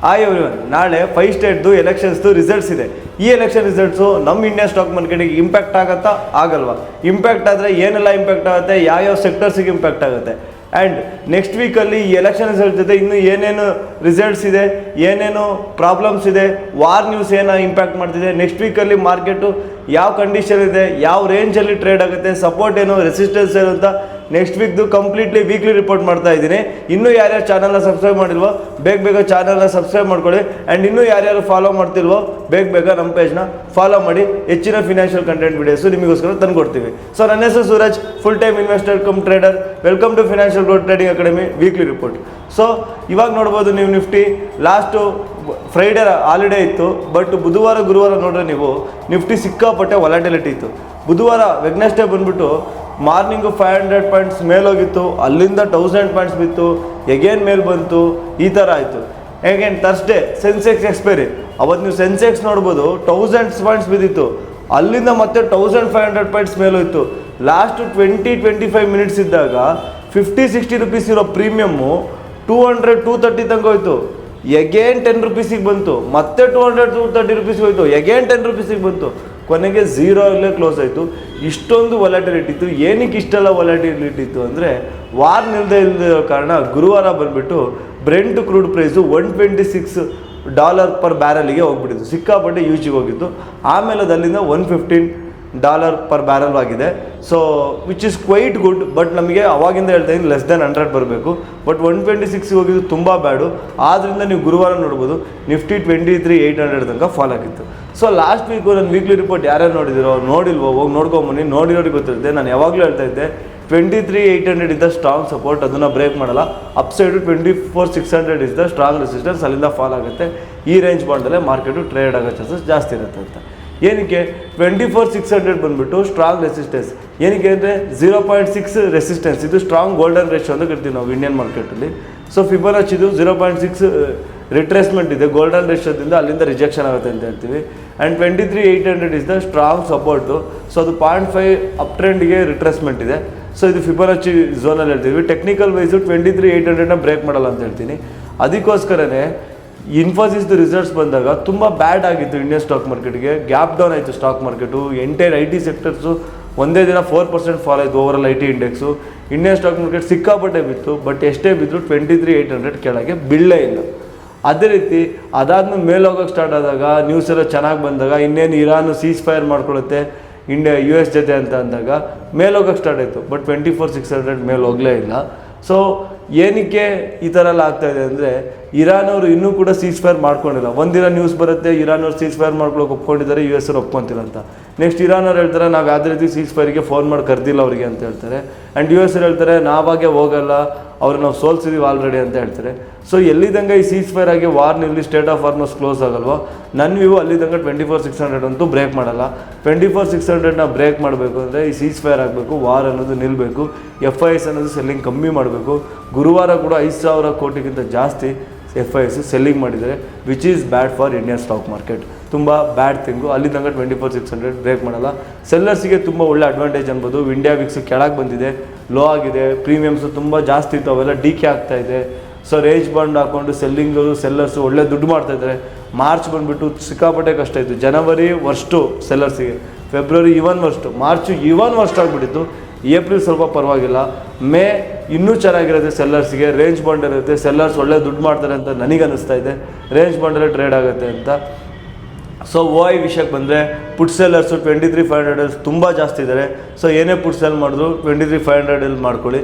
Everyone, ನಾಳೆ 5 ಸ್ಟೇಟ್ದು ಎಲೆಕ್ಷನ್ಸ್ದು results ಇದೆ. ಈ ಎಲೆಕ್ಷನ್ ರಿಸಲ್ಟ್ಸು ನಮ್ಮ ಇಂಡಿಯನ್ ಸ್ಟಾಕ್ ಮಾರ್ಕೆಟಿಗೆ ಇಂಪ್ಯಾಕ್ಟ್ ಆಗುತ್ತಾ ಆಗಲ್ವಾ? ಇಂಪ್ಯಾಕ್ಟ್ ಆದರೆ ಏನೆಲ್ಲ ಇಂಪ್ಯಾಕ್ಟ್ ಆಗುತ್ತೆ, ಯಾವ್ಯಾವ ಸೆಕ್ಟರ್ಸಿಗೆ ಇಂಪ್ಯಾಕ್ಟ್ ಆಗುತ್ತೆ, ಆ್ಯಂಡ್ ನೆಕ್ಸ್ಟ್ ವೀಕಲ್ಲಿ ಈ ಎಲೆಕ್ಷನ್ ರಿಸಲ್ಟ್ ಜೊತೆ ಇನ್ನೂ ಏನೇನು ರಿಸಲ್ಟ್ಸ್ ಇದೆ, ಏನೇನು ಪ್ರಾಬ್ಲಮ್ಸ್ ಇದೆ, ವಾರ್ ನ್ಯೂಸ್ ಏನೋ ಇಂಪ್ಯಾಕ್ಟ್ ಮಾಡ್ತಿದೆ, ನೆಕ್ಸ್ಟ್ ವೀಕಲ್ಲಿ ಮಾರ್ಕೆಟು ಯಾವ ಕಂಡೀಷನ್ ಇದೆ, ಯಾವ ರೇಂಜಲ್ಲಿ ಟ್ರೇಡ್ ಆಗುತ್ತೆ, ಸಪೋರ್ಟ್ ಏನು, ರೆಸಿಸ್ಟೆನ್ಸ್ ಏನು ಅಂತ ನೆಕ್ಸ್ಟ್ ವೀಕ್ದು ಕಂಪ್ಲೀಟ್ಲಿ ವೀಕ್ಲಿ ರಿಪೋರ್ಟ್ ಮಾಡ್ತಾ ಇದ್ದೀನಿ. ಇನ್ನೂ ಯಾರ್ಯಾರು ಚಾನಲ್ನ ಸಬ್ಸ್ಕ್ರೈಬ್ ಮಾಡಿಲ್ವೋ ಬೇಗ ಚಾನಲ್ನ ಸಬ್ಸ್ಕ್ರೈಬ್ ಮಾಡ್ಕೊಳ್ಳಿ. ಆ್ಯಂಡ್ ಇನ್ನೂ ಯಾರ್ಯಾರು ಫಾಲೋ ಮಾಡ್ತಿಲ್ವೋ ಬೇಗ ನಮ್ಮ ಪೇಜ್ನ ಫಾಲೋ ಮಾಡಿ. ಹೆಚ್ಚಿನ ಫಿನಾನ್ಷಿಯಲ್ ಕಂಟೆಂಟ್ ವಿಡಿಯೋಸು ನಿಮಗೋಸ್ಕರ ತಂದುಕೊಡ್ತೀವಿ. ಸೊ ನನ್ನ ಹೆಸರು Suraj, full time investor cum trader. Welcome to financial growth trading academy weekly report. So ಇವಾಗ ನೋಡ್ಬೋದು ನೀವು ನಿಫ್ಟಿ ಲಾಸ್ಟು ಫ್ರೈಡೇ ಹಾಲಿಡೇ ಇತ್ತು, ಬಟ್ ಬುಧವಾರ ಗುರುವಾರ ನೋಡ್ರೆ ನೀವು ನಿಫ್ಟಿ ಸಿಕ್ಕಾಪಟ್ಟೆ ವೊಲಾಟಿಲಿಟಿ ಇತ್ತು. ಬುಧವಾರ ವೆಡ್ನೆಸ್ಡೇ ಬಂದುಬಿಟ್ಟು ಮಾರ್ನಿಂಗು 500 ಪಾಯಿಂಟ್ಸ್ ಮೇಲೋಗಿತ್ತು, ಅಲ್ಲಿಂದ 1000 ಪಾಯಿಂಟ್ಸ್ ಬಿತ್ತು, ಎಗೇನ್ ಮೇಲೆ ಬಂತು, ಈ ಥರ ಆಯಿತು. ಎಗೇನ್ ಥರ್ಸ್ಡೇ ಸೆನ್ಸೆಕ್ಸ್ ಎಕ್ಸ್ಪೈರಿ, ಅವತ್ತು ನೀವು ಸೆನ್ಸೆಕ್ಸ್ ನೋಡ್ಬೋದು 1000 ಪಾಯಿಂಟ್ಸ್ ಬಿದ್ದಿತ್ತು, ಅಲ್ಲಿಂದ ಮತ್ತೆ 1500 ಪಾಯಿಂಟ್ಸ್ ಮೇಲೋಯ್ತು. ಲಾಸ್ಟು 20-25 ಮಿನಿಟ್ಸ್ ಇದ್ದಾಗ 50-60 ರುಪೀಸ್ ಇರೋ ಪ್ರೀಮಿಯಮ್ಮು 200-230 ತನಕ ಹೋಯ್ತು. ಎಗೇನ್ 10 ರುಪೀಸಿಗೆ ಬಂತು, ಮತ್ತೆ 200-230 ರುಪೀಸ್ಗೆ ಹೋಯ್ತು, ಎಗೇನ್ 10 ರುಪೀಸಿಗೆ ಬಂತು, ಕೊನೆಗೆ 0 ಅಲ್ಲೇ ಕ್ಲೋಸ್ ಆಯಿತು. ಇಷ್ಟೊಂದು ವೊಲಾಟಿಲಿಟಿ ಇತ್ತು. ಏನಕ್ಕೆ ಇಷ್ಟೆಲ್ಲ ವೊಲಾಟಿಲಿಟಿ ಇತ್ತು ಅಂದರೆ ವಾರ್ ನಿಲ್ಲದೆ ಇಲ್ಲದಿರೋ ಕಾರಣ ಗುರುವಾರ ಬಂದುಬಿಟ್ಟು ಬ್ರೆಂಟ್ ಕ್ರೂಡ್ ಪ್ರೈಸು $126 ಪರ್ ಬ್ಯಾರಲಿಗೆ ಹೋಗ್ಬಿಟ್ಟಿತ್ತು, ಸಿಕ್ಕಾಪಟ್ಟೆ ಯೂಜಿಗೆ ಹೋಗಿತ್ತು. ಆಮೇಲೆ ಅದು ಅಲ್ಲಿಂದ $115 ಪರ್ ಬ್ಯಾರಲ್ ಆಗಿದೆ. So which is quite good, but ನಮಗೆ ಅವಾಗಿಂದ ಹೇಳ್ತಾ ಇದ್ದೀನಿ ಲೆಸ್ ದೆನ್ 100 ಬರಬೇಕು. ಬಟ್ 126 ಹೋಗಿದ್ದು ತುಂಬ ಬ್ಯಾಡು. ಆದ್ದರಿಂದ ನೀವು ಗುರುವಾರ ನೋಡ್ಬೋದು ನಿಫ್ಟಿ 23,800 ತನಕ ಫಾಲ್ ಆಗಿತ್ತು. ಸೊ ಲಾಸ್ಟ್ ವೀಕು ನನ್ನ ವೀಕ್ಲಿ ರಿಪೋರ್ಟ್ ಯಾರ್ಯಾರು ನೋಡಿಲ್ವೋ ಹೋಗಿ ನೋಡ್ಕೊಂಬನ್ನಿ, ನೋಡಿರೋರಿಗೆ ಗೊತ್ತಿರುತ್ತೆ. ನಾನು ಯಾವಾಗಲೂ ಹೇಳ್ತಾ ಇದ್ದೆ 23,800 ಇದ್ದ ಸ್ಟ್ರಾಂಗ್ ಸಪೋರ್ಟ್, ಅದನ್ನು ಬ್ರೇಕ್ ಮಾಡಲ್ಲ. ಅಪ್ಸೈಡು 24,600 ಇಸ್ ದ ಸ್ಟ್ರಾಂಗ್ ರೆಸಿಸ್ಟೆನ್ಸ್, ಅಲ್ಲಿಂದ ಫಾಲ್ ಆಗುತ್ತೆ. ಈ ರೇಂಜ್ ಬಾಂಡಲ್ಲೇ ಮಾರ್ಕೆಟು ಟ್ರೇಡ್ ಆಗೋ ಚಾನ್ಸಸ್ ಜಾಸ್ತಿ ಇರುತ್ತೆ ಅಂತ. ಏನಕ್ಕೆ 24,600 ಬಂದುಬಿಟ್ಟು ಸ್ಟ್ರಾಂಗ್ ರೆಸಿಸ್ಟೆನ್ಸ್, ಏನಕ್ಕೆ ಅಂದರೆ 0.6 ರೆಸಿಸ್ಟೆನ್ಸ್, ಇದು ಸ್ಟ್ರಾಂಗ್ ಗೋಲ್ಡನ್ ರೇಷೋ ಅಂತ ಕರಿತೀವಿ ನಾವು ಇಂಡಿಯನ್ ಮಾರ್ಕೆಟಲ್ಲಿ. ಸೊ ಫಿಬೊನಾಚಿದು 0.6 ರಿಟ್ರೇಸ್ಮೆಂಟ್ ಇದೆ ಗೋಲ್ಡನ್ ರೇಷೋದಿಂದ, ಅಲ್ಲಿಂದ ರಿಜೆಕ್ಷನ್ ಆಗುತ್ತೆ ಅಂತ ಹೇಳ್ತೀವಿ. And 23,800 is the strong support. So ಅದು 0.5 ಅಪ್ ಟ್ರೆಂಡ್ಗೆ ರಿಟ್ರೇಸ್ಮೆಂಟ್ ಇದೆ. ಸೊ ಇದು ಫಿಬೊನಾಚಿ ಝೋನಲ್ಲಿ ಹೇಳ್ತೀವಿ. ಟೆಕ್ನಿಕಲ್ ವೈಸು 23,800ನ ಬ್ರೇಕ್ ಮಾಡಲ್ಲ ಅಂತ ಹೇಳ್ತೀನಿ. ಅದಕ್ಕೋಸ್ಕರನೇ ಇನ್ಫೋಸಿಸ್ದು ರಿಸಲ್ಟ್ಸ್ ಬಂದಾಗ ತುಂಬ ಬ್ಯಾಡ್ ಆಗಿತ್ತು ಇಂಡಿಯನ್ ಸ್ಟಾಕ್ ಮಾರ್ಕೆಟ್ಗೆ, ಗ್ಯಾಪ್ ಡೌನ್ ಆಯಿತು stock market. Entire IT sectors ಒಂದೇ ದಿನ 4% ಫಾಲ್ ಆಯಿತು overall IT index. Indian stock market ಸಿಕ್ಕಾಪಟ್ಟೆ ಬಿತ್ತು, ಬಟ್ ಎಷ್ಟೇ ಬಿದ್ದರೂ 23,800 ಕೆಳಗೆ ಬೀಳಲೇ ಇಲ್ಲ. ಅದೇ ರೀತಿ ಅದಾದ್ಮೇಲೆ ಮೇಲೆ ಹೋಗೋಕ್ಕೆ ಸ್ಟಾರ್ಟ್ ಆದಾಗ, ನ್ಯೂಸ್ ಎಲ್ಲ ಚೆನ್ನಾಗಿ ಬಂದಾಗ, ಇನ್ನೇನು ಇರಾನು ಸೀಸ್ ಫೈರ್ ಮಾಡ್ಕೊಳ್ಳುತ್ತೆ US ಜೊತೆ ಅಂತ ಅಂದಾಗ ಮೇಲೆ ಹೋಗೋಕ್ಕೆ ಸ್ಟಾರ್ಟ್ ಆಯಿತು. ಬಟ್ 24,600 ಮೇಲೆ ಹೋಗಲೇ ಇಲ್ಲ. ಸೊ ಏನಕ್ಕೆ ಈ ಥರ ಎಲ್ಲ ಆಗ್ತಾಯಿದೆ ಅಂದರೆ ಇರಾನವರು ಇನ್ನೂ ಕೂಡ ಸೀಸ್ ಫೈರ್ ಮಾಡ್ಕೊಂಡಿಲ್ಲ. ಒಂದಿನ ನ್ಯೂಸ್ ಬರುತ್ತೆ ಇರಾನವ್ರು ಸೀಸ್ ಫೈರ್ ಮಾಡ್ಕೊಳ್ಳೋಕೆ ಒಪ್ಕೊಂಡಿದ್ದಾರೆ, US ಅವ್ರು ಒಪ್ಕೊತಿಲ್ಲ ಅಂತ. ನೆಕ್ಸ್ಟ್ ಇರಾನವ್ರು ಹೇಳ್ತಾರೆ ನಾವು ಯಾವುದೇ ರೀತಿ ಸೀಸ್ ಫೈರಿಗೆ ಫೋನ್ ಮಾಡಿ ಕರೆದಿಲ್ಲ ಅವರಿಗೆ ಅಂತ ಹೇಳ್ತಾರೆ. ಆ್ಯಂಡ್ US ಅವ್ರು ಹೇಳ್ತಾರೆ ನಾವಾಗೆ ಹೋಗಲ್ಲ, ಅವ್ರು ನಾವು ಸೋಲ್ಸಿದೀವಿ ಆಲ್ರೆಡಿ ಅಂತ ಹೇಳ್ತಾರೆ. ಸೊ ಎಲ್ಲಿದ್ದಂಗೆ ಈ ಸೀಸ್ ಫೈರ್ ಆಗಿ ವಾರ್ ನಿಲ್ಲಿ ಸ್ಟೇಟ್ ಆಫ್ ವಾರ್ಮಸ್ ಕ್ಲೋಸ್ ಆಗಲ್ವೋ, ನನ್ನ ವ್ಯೂ ಅಲ್ಲಿದ್ದಂಗೆ 24,600 ಅಂತೂ ಬ್ರೇಕ್ ಮಾಡಲ್ಲ. 24,600ನ ಬ್ರೇಕ್ ಮಾಡಬೇಕು ಅಂದರೆ ಈ ಸೀಸ್ ಫೈರ್ ಆಗಬೇಕು, ವಾರ್ ಅನ್ನೋದು ನಿಲ್ಲಬೇಕು, FIS ಅನ್ನೋದು ಸೆಲ್ಲಿಂಗ್ ಕಮ್ಮಿ ಮಾಡಬೇಕು. ಗುರುವಾರ ಕೂಡ 5,000 ಕೋಟಿಗಿಂತ ಜಾಸ್ತಿ FIS ಸೆಲ್ಲಿಂಗ್ ಮಾಡಿದ್ದಾರೆ, which is bad for Indian stock market. ತುಂಬ ಬ್ಯಾಡ್ ಥಿಂಗು. ಅಲ್ಲಿದ್ದಂಗೆ 24,600 ಬ್ರೇಕ್ ಮಾಡಲ್ಲ. ಸೆಲ್ಲರ್ಸಿಗೆ ತುಂಬ ಒಳ್ಳೆ ಅಡ್ವಾಂಟೇಜ್ ಅನ್ಬೋದು. ಇಂಡಿಯಾ ವಿಕ್ಸ್ ಕೆಳಗೆ ಬಂದಿದೆ, ಲೋ ಆಗಿದೆ, ಪ್ರೀಮಿಯಮ್ಸು ತುಂಬ ಜಾಸ್ತಿ ಇತ್ತು, ಅವೆಲ್ಲ ಡಿಕೆ ಆಗ್ತಾಯಿದೆ. ಸೊ ರೇಂಜ್ ಬಾಂಡ್ ಹಾಕ್ಕೊಂಡು ಸೆಲ್ಲರ್ಸು ಒಳ್ಳೆ ದುಡ್ಡು ಮಾಡ್ತಾಯಿದ್ದಾರೆ. ಮಾರ್ಚ್ ಬಂದುಬಿಟ್ಟು ಸಿಕ್ಕಾಪಟ್ಟೆ ಕಷ್ಟ ಇತ್ತು. ಜನವರಿ ವರ್ಸ್ಟು ಸೆಲ್ಲರ್ಸಿಗೆ, ಫೆಬ್ರವರಿ ಇವನ್ ವರ್ಸ್ಟು, ಮಾರ್ಚು ಇವನ್ ವರ್ಸ್ಟ್ ಆಗಿಬಿಟ್ಟಿತ್ತು. ಏಪ್ರಿಲ್ ಸ್ವಲ್ಪ ಪರವಾಗಿಲ್ಲ, ಮೇ ಇನ್ನೂ ಚೆನ್ನಾಗಿರುತ್ತೆ ಸೆಲ್ಲರ್ಸಿಗೆ. ರೇಂಜ್ ಬಾಂಡ್ ಇರುತ್ತೆ, ಸೆಲ್ಲರ್ಸ್ ಒಳ್ಳೆ ದುಡ್ಡು ಮಾಡ್ತಾರೆ ಅಂತ ನನಗೆ ಅನ್ನಿಸ್ತಾ ಇದೆ, ರೇಂಜ್ ಬಾಂಡಲ್ಲೇ ಟ್ರೇಡ್ ಆಗುತ್ತೆ ಅಂತ. ಸೊ OI ವಿಷಯಕ್ಕೆ ಬಂದರೆ ಪುಟ್ ಸೆಲ್ಲರ್ಸು 23,500 ತುಂಬ ಜಾಸ್ತಿ ಇದ್ದಾರೆ. ಸೊ ಏನೇ ಪುಟ್ ಸೆಲ್ ಮಾಡಿದ್ರು 23,500 ಮಾಡ್ಕೊಳ್ಳಿ.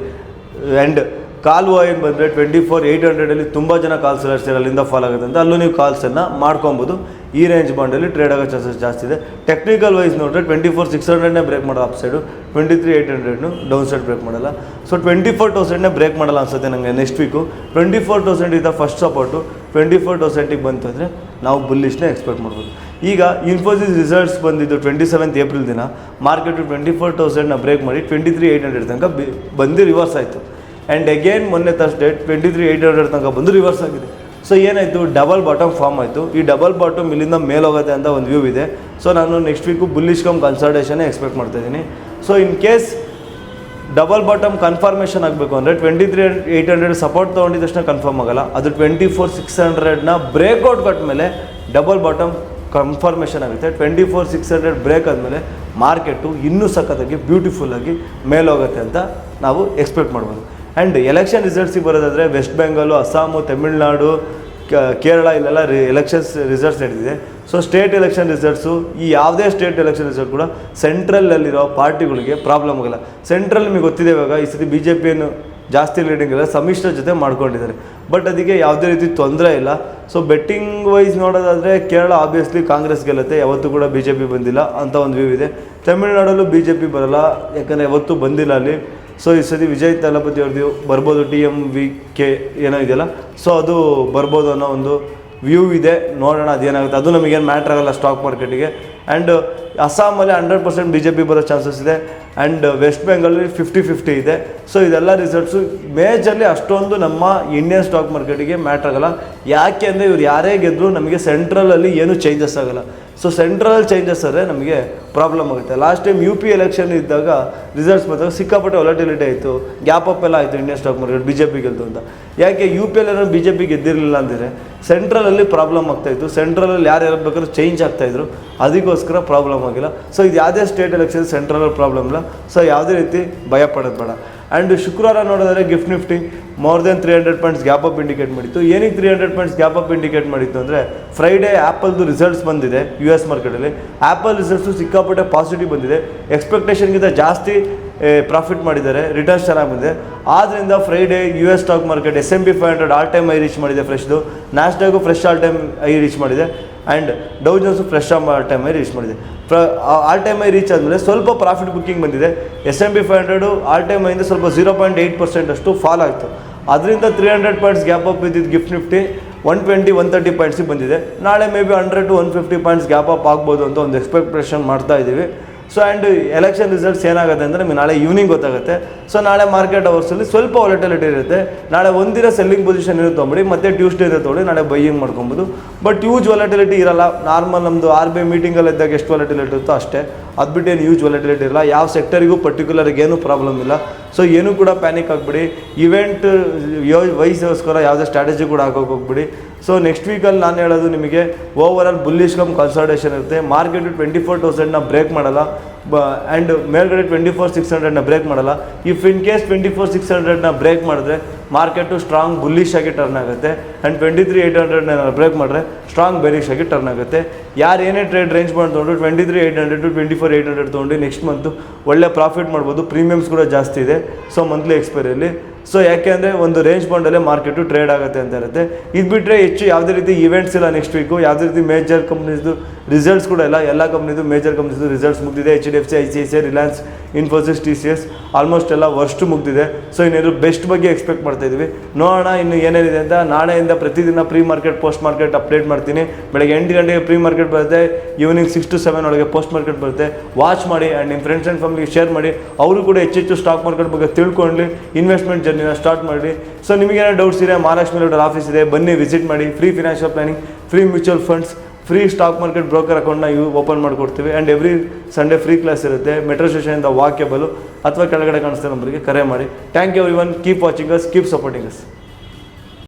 ಆ್ಯಂಡ್ ಕಾಲ್ OI ಬಂದರೆ 24,800 ತುಂಬ ಜನ ಕಾಲ್ ಸೆಲ್ಲರ್ಸ್ ಅಲ್ಲಿಂದ ಫಾಲ್ ಆಗುತ್ತೆ ಅಂತ, ಅಲ್ಲೂ ನೀವು ಕಾಲ್ಸನ್ನು ಮಾಡ್ಕೊಬೋದು. ಈ ರೇಂಜ್ ಬಾಂಡಲ್ಲಿ ಟ್ರೇಡ್ ಆಗೋ ಚಾನ್ಸಸ್ ಜಾಸ್ತಿ ಇದೆ. ಟೆಕ್ನಿಕಲ್ ವೈಸ್ ನೋಡಿದ್ರೆ 24,600ನೇ ಬ್ರೇಕ್ ಮಾಡೋದು up side, 23,800 down side break ಮಾಡಲ್ಲ. ಸೊ 24,000ನೇ ಬ್ರೇಕ್ ಮಾಡಲ್ಲ ಅನ್ಸುತ್ತೆ ನನಗೆ ನೆಕ್ಸ್ಟ್ ವೀಕು. 24,000 ಇದ್ದ ಫಸ್ಟ್ ಸಪೋರ್ಟು 24,000ಗೆ ಬಂತು ಅಂದರೆ ನಾವು ಬುಲ್ಲಿಶ್ನೇ ಎಕ್ಸ್ಪೆಕ್ಟ್ ಮಾಡ್ಬೋದು. ಈಗ ಇನ್ಫೋಸಿಸ್ ರಿಸಲ್ಟ್ಸ್ ಬಂದಿದ್ದು 27th ಏಪ್ರಿಲ್ ದಿನ, ಮಾರ್ಕೆಟು 24,000ನ ಬ್ರೇಕ್ ಮಾಡಿ 23,800 ತನಕ ಬಂದು ರಿವರ್ಸ್ ಆಯಿತು. ಆ್ಯಂಡ್ ಅಗೇನ್ ಮೊನ್ನೆ ಥರ್ಸ್ಡೇ 23,800 ತನಕ ಬಂದು ರಿವರ್ಸ್ ಆಗಿದೆ. ಸೊ ಏನಾಯಿತು, ಡಬಲ್ ಬಾಟಮ್ ಫಾರ್ಮ್ ಆಯಿತು. ಈ ಡಬಲ್ ಬಾಟಮ್ ಇಲ್ಲಿಂದ ಮೇಲೋಗುತ್ತೆ ಅಂತ ಒಂದು ವ್ಯೂ ಇದೆ. ಸೊ ನಾನು ನೆಕ್ಸ್ಟ್ ವೀಕು ಬುಲ್ಲಿಶ್ ಕಮ್ ಕನ್ಸಲ್ಟೇಷನ್ನೇ ಎಕ್ಸ್ಪೆಕ್ಟ್ ಮಾಡ್ತಾಯಿದ್ದೀನಿ. So in case double bottom confirmation ಆಗಬೇಕು ಅಂದರೆ 23,800 ಸಪೋರ್ಟ್ ತೊಗೊಂಡಿದ ತಕ್ಷಣ ಕನ್ಫರ್ಮ್ ಆಗಲ್ಲ. ಅದು 24,600ನ ಬ್ರೇಕ್ಔಟ್ ಕೊಟ್ಟ ಮೇಲೆ ಡಬಲ್ ಬಾಟಮ್ ಕನ್ಫರ್ಮೇಷನ್ ಆಗುತ್ತೆ. 24,600 ಬ್ರೇಕ್ ಆದಮೇಲೆ ಮಾರ್ಕೆಟು ಇನ್ನೂ ಸಖತ್ತಾಗಿ ಬ್ಯೂಟಿಫುಲ್ಲಾಗಿ ಮೇಲೋಗುತ್ತೆ ಅಂತ ನಾವು ಎಕ್ಸ್ಪೆಕ್ಟ್ ಮಾಡ್ಬೋದು. ಆ್ಯಂಡ್ ಎಲೆಕ್ಷನ್ ರಿಸಲ್ಟ್ಸಿಗೆ ಬರೋದಾದರೆ ವೆಸ್ಟ್ ಬೆಂಗಾಲು, ಅಸ್ಸಾಮು, ತಮಿಳ್ನಾಡು, ಕೇರಳ ಇಲ್ಲೆಲ್ಲ ಎಲೆಕ್ಷನ್ಸ್ ರಿಸಲ್ಟ್ಸ್ ನಡೆದಿದೆ. ಸೊ ಸ್ಟೇಟ್ ಎಲೆಕ್ಷನ್ ರಿಸಲ್ಟ್ಸು ಈ ಯಾವುದೇ ಸ್ಟೇಟ್ ಎಲೆಕ್ಷನ್ ರಿಸಲ್ಟ್ ಕೂಡ ಸೆಂಟ್ರಲಲ್ಲಿರೋ ಪಾರ್ಟಿಗಳಿಗೆ ಪ್ರಾಬ್ಲಮ್ ಆಗಲ್ಲ. ಸೆಂಟ್ರಲ್ ನಿಮಗೆ ಗೊತ್ತಿದೆ, ಇವಾಗ ಈ ಸತಿ ಬಿ ಜೆ ಪಿಯನ್ನು ಜಾಸ್ತಿ ಲೀಡಿಂಗ್ ಇಲ್ಲ, ಸಮ್ಮಿಶ್ರ ಜೊತೆ ಮಾಡ್ಕೊಂಡಿದ್ದಾರೆ. ಬಟ್ ಅದಕ್ಕೆ ಯಾವುದೇ ರೀತಿ ತೊಂದರೆ ಇಲ್ಲ. ಸೊ ಬೆಟ್ಟಿಂಗ್ ವೈಸ್ ನೋಡೋದಾದರೆ ಕೇರಳ ಆಬ್ವಿಯಸ್ಲಿ ಕಾಂಗ್ರೆಸ್ ಗೆಲ್ಲುತ್ತೆ, ಯಾವತ್ತೂ ಕೂಡ ಬಿ ಜೆ ಪಿ ಬಂದಿಲ್ಲ ಅಂತ ಒಂದು ವ್ಯೂ ಇದೆ. ತಮಿಳ್ನಾಡಲ್ಲೂ ಬಿ ಜೆ ಪಿ ಬರೋಲ್ಲ, ಯಾಕಂದರೆ ಯಾವತ್ತೂ ಬಂದಿಲ್ಲ ಅಲ್ಲಿ. ಸೊ ಈ ಸತಿ ವಿಜಯ್ ತಲಪತಿ ಅವ್ರದ್ದು ಬರ್ಬೋದು, TMVK ಏನೋ ಇದೆಯಲ್ಲ, ಸೊ ಅದು ಬರ್ಬೋದು ಅನ್ನೋ ಒಂದು ವ್ಯೂ ಇದೆ. ನೋಡೋಣ ಅದೇನಾಗುತ್ತೆ, ಅದು ನಮಗೇನು ಮ್ಯಾಟ್ರ್ ಆಗೋಲ್ಲ ಸ್ಟಾಕ್ ಮಾರ್ಕೆಟಿಗೆ. ಆ್ಯಂಡ್ ಅಸ್ಸಾಮಲ್ಲಿ 100% ಬಿ ಜೆ ಪಿ ಬರೋ ಚಾನ್ಸಸ್ ಇದೆ. ಆ್ಯಂಡ್ ವೆಸ್ಟ್ ಬೆಂಗಾಲಲ್ಲಿ 50-50 ಇದೆ. ಸೊ ಇದೆಲ್ಲ ರಿಸಲ್ಟ್ಸು ಮೇಜರ್ಲಿ ಅಷ್ಟೊಂದು ನಮ್ಮ ಇಂಡಿಯನ್ ಸ್ಟಾಕ್ ಮಾರ್ಕೆಟಿಗೆ ಮ್ಯಾಟ್ರ್ ಆಗೋಲ್ಲ. ಯಾಕೆ ಅಂದರೆ ಇವ್ರು ಯಾರೇ ಗೆದ್ದರೂ ನಮಗೆ ಸೆಂಟ್ರಲಲ್ಲಿ ಏನೂ ಚೇಂಜಸ್ ಆಗೋಲ್ಲ. ಸೊ ಸೆಂಟ್ರಲ್ ಚೇಂಜಸ್ ಆದರೆ ನಮಗೆ ಪ್ರಾಬ್ಲಮ್ ಆಗುತ್ತೆ. ಲಾಸ್ಟ್ ಟೈಮ್ UP ಎಲೆಕ್ಷನ್ ಇದ್ದಾಗ ರಿಸಲ್ಟ್ಸ್ ಬಂದಾಗ ಸಿಕ್ಕಾಪಟ್ಟೆ ವಾಲಟಿಲಿಟಿ ಆಯಿತು, ಗ್ಯಾಪ್ ಅಪ್ ಎಲ್ಲ ಆಯಿತು Indian stock market, B J P ಗೆಲ್ತು ಅಂತ. ಯಾಕೆ UP ಎಲ್ಲ ಬಿ ಜೆ ಪಿ ಗೆದ್ದಿರಲಿಲ್ಲ ಅಂದರೆ ಸೆಂಟ್ರಲಲ್ಲಿ ಪ್ರಾಬ್ಲಮ್ ಆಗ್ತಾಯಿತ್ತು. ಸೆಂಟ್ರಲಲ್ಲಿ ಯಾರು ಬೇಕಾದ್ರೂ ಚೇಂಜ್ ಆಗ್ತಾಯಿದ್ರು, ಅದಕ್ಕೋಸ್ಕರ ಪ್ರಾಬ್ಲಮ್ ಆಗಿಲ್ಲ. ಸೊ ಇದು ಯಾವುದೇ ಸ್ಟೇಟ್ ಎಲೆಕ್ಷನ್ ಸೆಂಟ್ರಲ್ ಪ್ರಾಬ್ಲಮ್ ಇಲ್ಲ. ಸೊ ಯಾವುದೇ ರೀತಿ ಭಯ ಪಡೋದು ಬೇಡ. ಆ್ಯಂಡ್ ಶುಕ್ರವಾರ ನೋಡಿದ್ರೆ gift Nifty more than 300 points gap up indicate ಮಾಡಿತ್ತು. ಏನಕ್ಕೆ 300 ಪಾಯಿಂಟ್ಸ್ ಗ್ಯಾಪ್ ಅಪ್ ಇಂಡಿಕೇಟ್ ಮಾಡಿತ್ತು ಅಂದರೆ ಫ್ರೈಡೇ ಆ್ಯಪಲ್ದು ರಿಸಲ್ಟ್ಸ್ ಬಂದಿದೆ US ಮಾರ್ಕೆಟಲ್ಲಿ. ಆ್ಯಪಲ್ ರಿಸಲ್ಟ್ಸು ಸಿಕ್ಕಾಪಟ್ಟೆ ಪಾಸಿಟಿವ್ ಬಂದಿದೆ, ಎಕ್ಸ್ಪೆಕ್ಟೇಷನ್ಗಿಂತ ಜಾಸ್ತಿ ಪ್ರಾಫಿಟ್ ಮಾಡಿದ್ದಾರೆ, ರಿಟರ್ನ್ಸ್ ಚೆನ್ನಾಗಿ ಬಂದಿದೆ. ಆದ್ದರಿಂದ Friday US stock market S&P 500 all time high reach ಮಾಡಿದೆ ಫ್ರೆಶ್ದು, ನ್ಯಾಸ್ಡಾಗು fresh all time high reach ಮಾಡಿದೆ, and Dow Jones fresh all time high reach ಮಾಡಿದೆ. ಆಲ್ ಟೈಮ್ ಐ ರೀಚ್ ಆದಮೇಲೆ ಸ್ವಲ್ಪ ಪ್ರಾಫಿಟ್ ಬುಕ್ಕಿಂಗ್ ಬಂದಿದೆ. S&P 500 ಆಲ್ ಟೈಮ್ ಐಯಿಂದ ಸ್ವಲ್ಪ 0.8% ಅಷ್ಟು ಫಾಲ್ ಆಯಿತು. ಅದರಿಂದ 300 ಪಾಯಿಂಟ್ಸ್ ಗ್ಯಾಪ್ ಅಪ್ ಇದ್ದಿದ್ದು ಗಿಫ್ಟ್ ನಿಫ್ಟಿ 120-130 ಪಾಯಿಂಟ್ಸಿಗೆ ಬಂದಿದೆ. ನಾಳೆ may be 100-150 points gap up ಆಗ್ಬೋದು ಅಂತ ಒಂದು ಎಕ್ಸ್ಪೆಕ್ಟೇಷನ್ ಮಾಡ್ತಾ ಇದ್ದೀವಿ. ಸೊ ಆ್ಯಂಡ್ ಎಲೆಕ್ಷನ್ ರಿಸಲ್ಟ್ಸ್ ಏನಾಗುತ್ತೆ ಅಂದರೆ ನಮಗೆ ನಾಳೆ ಈವ್ನಿಂಗ್ ಗೊತ್ತಾಗುತ್ತೆ. ಸೊ ನಾಳೆ ಮಾರ್ಕೆಟ್ ಅವರ್ಸಲ್ಲಿ ಸ್ವಲ್ಪ ವಾಲಟಿಲಿಟಿ ಇರುತ್ತೆ. ನಾಳೆ ಒಂದಿನ ಸೆಲ್ಲಿಂಗ್ ಪೊಸಿಷನ್ ಇರೋ ತೊಗೊಂಬಿಡಿ, ಮತ್ತೆ ಟ್ಯೂಸ್ಡೇ ಇರೋ ತೊಗೊಳ್ಳಿ, ನಾಳೆ ಬೈಯಿಂಗ್ ಮಾಡ್ಕೊಬೋದು. ಬಟ್ ಯೂಜ್ ವಾಲಟಿಲಿಟಿ ಇರಲ್ಲ. ನಾರ್ಮಲ್ ನಮ್ಮದು RBI ಮೀಟಿಂಗಲ್ಲಿ ಇದ್ದಾಗ ಎಷ್ಟು ವಾಲಟಿಲಿಟಿ ಇರುತ್ತೋ ಅಷ್ಟೇ, ಅದು ಬಿಟ್ಟು ಏನು ಯೂಜ್ ವಾಲಟಿಲಿಟಿ ಇರಲ್ಲ. ಯಾವ ಸೆಕ್ಟರಿಗೂ ಪರ್ಟಿಕ್ಯುಲರ್ಗೆ ಏನೂ ಪ್ರಾಬ್ಲಮ್ ಇಲ್ಲ. ಸೊ ಏನೂ ಕೂಡ ಪ್ಯಾನಿಕ್ ಆಗಿಬಿಡಿ. ಇವೆಂಟ್ ವೈಸ್ಗೋಸ್ಕರ ಯಾವುದೇ ಸ್ಟ್ರಾಟಜಿ ಕೂಡ ಹಾಕೋಕೆ ಹೋಗ್ಬಿಡಿ. ಸೊ ನೆಕ್ಸ್ಟ್ ವೀಕಲ್ಲಿ ನಾನು ಹೇಳೋದು ನಿಮಗೆ ಓವರಾಲ್ ಬುಲ್ಲಿಶ್ ಕಮ್ ಕನ್ಸಲ್ಟೇಷನ್ ಇರುತ್ತೆ. ಮಾರ್ಕೆಟು 24,000ನ ಬ್ರೇಕ್ ಮಾಡಲ್ಲ, ಆ್ಯಂಡ್ ಮೇಲ್ಗಡೆ 24,600ನ ಬ್ರೇಕ್ ಮಾಡಲ್ಲ. ಇಫ್ ಇನ್ ಕೇಸ್ 24,600ನ ಬ್ರೇಕ್ ಮಾಡಿದ್ರೆ ಮಾರ್ಕೆಟು ಸ್ಟ್ರಾಂಗ್ ಬುಲ್ಲಿಶ್ ಆಗಿ ಟರ್ನ್ ಆಗುತ್ತೆ. ಆ್ಯಂಡ್ 23,800ನ ಬ್ರೇಕ್ ಮಾಡಿದ್ರೆ ಸ್ಟ್ರಾಂಗ್ ಬೆರಿಶ್ ಆಗಿ ಟರ್ನ್ ಆಗುತ್ತೆ. ಯಾರು ಏನೇ ಟ್ರೇಡ್ ರೇಂಜ್ ಮಾಡಿ ತೊಗೊಂಡು 23,800 to 24,800 ತೊಗೊಂಡು ನೆಕ್ಸ್ಟ್ ಮಂತು ಒಳ್ಳೆ ಪ್ರಾಫಿಟ್ ಮಾಡ್ಬೋದು. ಪ್ರೀಮಿಯಮ್ಸ್ ಕೂಡ ಜಾಸ್ತಿ ಇದೆ ಸೊ ಮಂತ್ಲಿ ಎಕ್ಸ್ಪೈರಿಯಲ್ಲಿ. ಸೊ ಯಾಕೆ ಅಂದರೆ ಒಂದು ರೇಂಜ್ ಬಾಂಡಲ್ಲೇ ಮಾರ್ಕೆಟು ಟ್ರೇಡ್ ಆಗುತ್ತೆ ಅಂತ ಇರುತ್ತೆ. ಇದು ಬಿಟ್ಟರೆ ಹೆಚ್ಚು ಯಾವುದೇ ರೀತಿ ಇವೆಂಟ್ಸ್ ಇಲ್ಲ ನೆಕ್ಸ್ಟ್ ವೀಕು. ಯಾವುದೇ ರೀತಿ ಮೇಜರ್ ಕಂಪ್ನೀಸ್ದು ರಿಸಲ್ಟ್ಸ್ ಕೂಡ ಇಲ್ಲ. ಎಲ್ಲ ಕಂಪ್ನೀದು ಮೇಜರ್ ಕಂಪ್ನೀಸ್ದು ರಿಸಲ್ಟ್ಸ್ ಮುಗಿದಿದೆ. HDFC, ICICI, Reliance, Infosys, TCS almost ಎಲ್ಲ ವರ್ಸ್ಟ್ ಮುಗಿದಿದೆ. ಸೊ ಇನ್ನೇನು ಬೆಸ್ಟ್ ಬಗ್ಗೆ ಎಕ್ಸ್ಪೆಕ್ಟ್ ಮಾಡ್ತಾಯಿದ್ವಿ. ನೋಡೋಣ ಇನ್ನು ಏನೇನಿದೆ ಅಂತ. ನಾಳೆಯಿಂದ ಪ್ರತಿದಿನ pre market post market update ಮಾಡ್ತೀನಿ. ಬೆಳಗ್ಗೆ 8 ಗಂಟೆಗೆ ಪ್ರೀ ಮಾರ್ಕೆಟ್ ಬರುತ್ತೆ, ಈವ್ನಿಂಗ್ 6 to 7 ಒಳಗೆ ಪೋಸ್ಟ್ ಮಾರ್ಕೆಟ್ ಬರುತ್ತೆ. ವಾಚ್ ಮಾಡಿ ಆ್ಯಂಡ್ ನಿಮ್ಮ ಫ್ರೆಂಡ್ಸ್ ಆ್ಯಂಡ್ ಫ್ಯಾಮಿಲಿಗೆ ಶೇರ್ ಮಾಡಿ. ಅವರು ಕೂಡ ಹೆಚ್ಚೆಚ್ಚು ಸ್ಟಾಕ್ ಮಾರ್ಕೆಟ್ ಬಗ್ಗೆ ತಿಳ್ಕೊಳ್ಳಿ, ಇನ್ವೆಸ್ಟ್ಮೆಂಟ್ ಜರ್ನಿನ ಸ್ಟಾರ್ಟ್ ಮಾಡಿ. ಸೊ ನಿಮಗೇನೋ ಡೌಟ್ಸ್ ಇದೆ, ಮಹಾಲಕ್ಷ್ಮಿ ಲೇಔಟ್ ಆಫೀಸ್ ಇದೆ, ಬನ್ನಿ ವಿಸಿಟ್ ಮಾಡಿ. Free financial planning, free mutual funds, free stock market broker ಅಕೌಂಟ್ನ ಓಪನ್ ಮಾಡಿಕೊಡ್ತೀವಿ. And every Sunday free class ಇರುತ್ತೆ. ಮೆಟ್ರೋ ಸ್ಟೇಷನಿಂದ ವಾಕೇಬಲು ಅಥವಾ ಕೆಳಗಡೆ ಕಾಣಿಸ್ತಾ ನಂಬರಿಗೆ ಕರೆ ಮಾಡಿ. Thank you everyone. Keep watching us, keep supporting us.